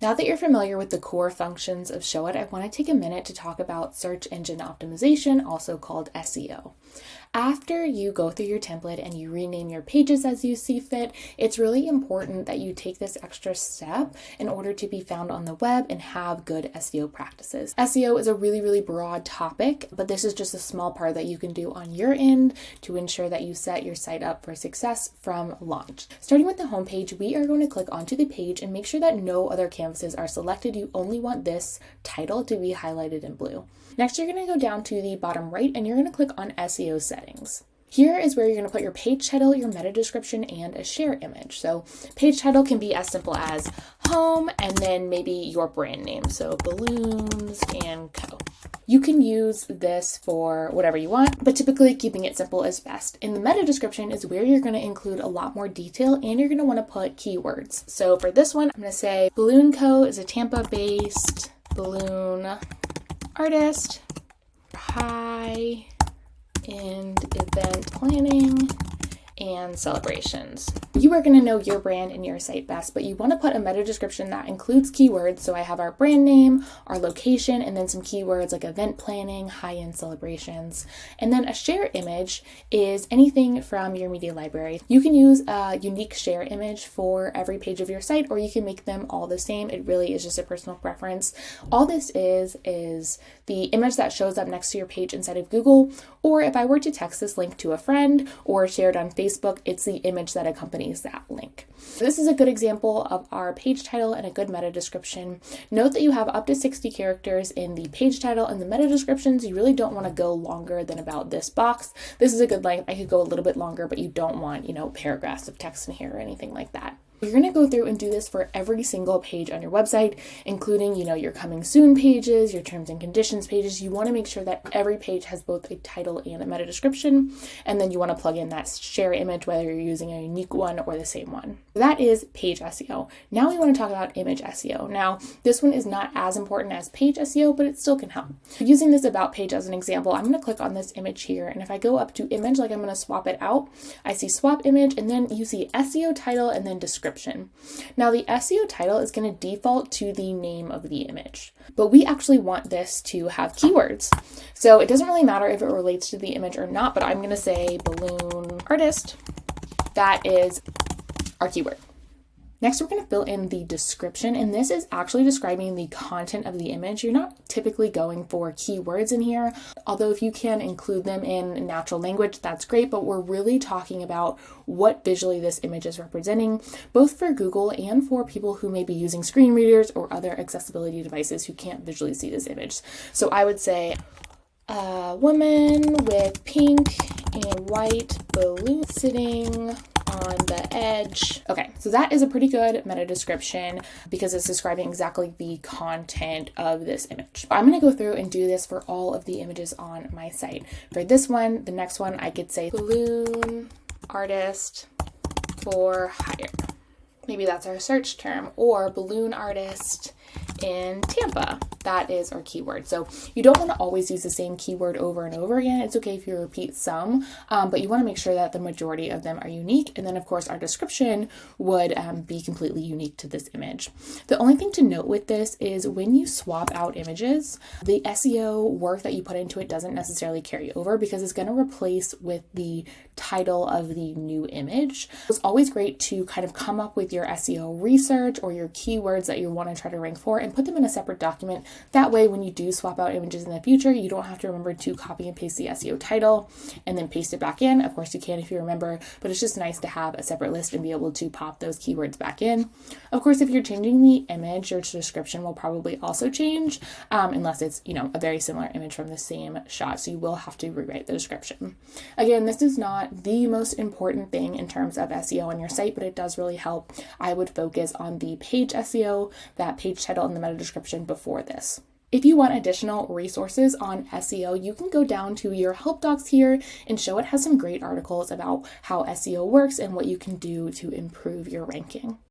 Now that you're familiar with the core functions of Showit, I want to take a minute to talk about search engine optimization, also called SEO. After you go through your template and you rename your pages as you see fit, it's really important that you take this extra step in order to be found on the web and have good SEO practices. SEO is a really broad topic, but this is just a small part that you can do on your end to ensure that you set your site up for success from launch. Starting with the homepage, we are going to click onto the page and make sure that no other canvases are selected. You only want this title to be highlighted in blue. Next, you're going to go down to the bottom right and you're going to click on SEO settings. Here is where you're going to put your page title, your meta description, and a share image. So page title can be as simple as home and then maybe your brand name. So Balloons and Co. You can use this for whatever you want, but typically keeping it simple is best. In the meta description is where you're going to include a lot more detail and you're going to want to put keywords. So for this one, I'm going to say Balloon Co. is a Tampa-based balloon artist, high-end event planning and celebrations. You are going to know your brand and your site best, but you want to put a meta description that includes keywords. So I have our brand name, our location, and then some keywords like event planning, high-end celebrations. And then a share image is anything from your media library. You can use a unique share image for every page of your site, or you can make them all the same. It really is just a personal preference. All this is the image that shows up next to your page inside of Google, or if I were to text this link to a friend or share it on Facebook, it's the image that accompanies that link. This is a good example of our page title and a good meta description. Note that you have up to 60 characters in the page title and the meta descriptions. You really don't want to go longer than about this box. This is a good length. I could go a little bit longer, but you don't want, paragraphs of text in here or anything like that. You're going to go through and do this for every single page on your website, including, your coming soon pages, your terms and conditions pages. You want to make sure that every page has both a title and a meta description, and then you want to plug in that share image, whether you're using a unique one or the same one. That is page SEO. Now we want to talk about image SEO. Now, this one is not as important as page SEO, but it still can help. Using this about page as an example, I'm going to click on this image here, and if I go up to image, like I'm going to swap it out, I see swap image, and then you see SEO title and then description. Now the SEO title is going to default to the name of the image, but we actually want this to have keywords. So it doesn't really matter if it relates to the image or not, but I'm going to say balloon artist. That is our keyword. Next, we're going to fill in the description, and this is actually describing the content of the image. You're not typically going for keywords in here, although if you can include them in natural language, that's great, but we're really talking about what visually this image is representing, both for Google and for people who may be using screen readers or other accessibility devices who can't visually see this image. So I would say a woman with pink and white balloon sitting on the edge. Okay, so that is a pretty good meta description because it's describing exactly the content of this image. I'm going to go through and do this for all of the images on my site. For this one, the next one, I could say balloon artist for hire. Maybe that's our search term, or balloon artist in Tampa. That is our keyword. So you don't want to always use the same keyword over and over again. It's okay if you repeat some, but you want to make sure that the majority of them are unique. And then of course our description would be completely unique to this image. The only thing to note with this is when you swap out images, the SEO work that you put into it doesn't necessarily carry over because it's going to replace with the title of the new image. It's always great to kind of come up with your SEO research or your keywords that you want to try to rank for and put them in a separate document. That way, when you do swap out images in the future, you don't have to remember to copy and paste the SEO title and then paste it back in. Of course, you can if you remember, but it's just nice to have a separate list and be able to pop those keywords back in. Of course, if you're changing the image, your description will probably also change unless it's, a very similar image from the same shot. So you will have to rewrite the description. Again, this is not the most important thing in terms of SEO on your site, but it does really help. I would focus on the page SEO, that page title and the meta description before this. If you want additional resources on SEO, you can go down to your help docs here, and Showit has some great articles about how SEO works and what you can do to improve your ranking.